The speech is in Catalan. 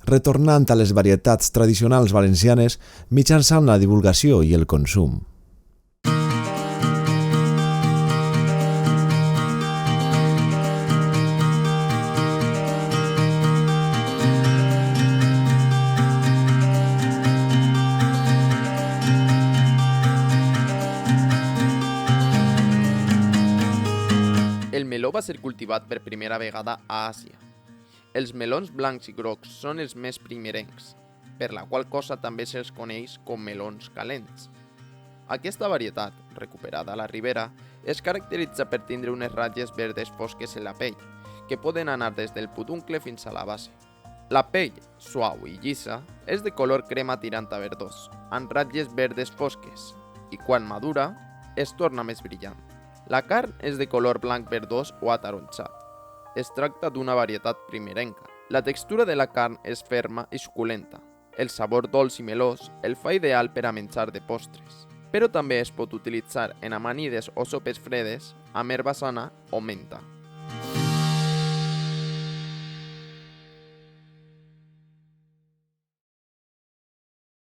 retornant a les varietats tradicionals valencianes mitjançant la divulgació i el consum. El meló va ser cultivat per primera vegada a Àsia. Els melons blancs i grocs són els més primerencs, per la qual cosa també se'ls coneix com melons calents. Aquesta varietat, recuperada a la ribera, es caracteritza per tindre unes ratlles verdes fosques en la pell, que poden anar des del peduncle fins a la base. La pell, suau i llisa, és de color crema tirant a verdós, amb ratlles verdes fosques, i quan madura, es torna més brillant. La carn és de color blanc verdós o ataronjat. Es tracta d'una varietat primerenca. La textura de la carn és ferma i suculenta. El sabor dolç i melós el fa ideal per a menjar de postres, però també es pot utilitzar en amanides o sopes fredes amb herba sana o menta.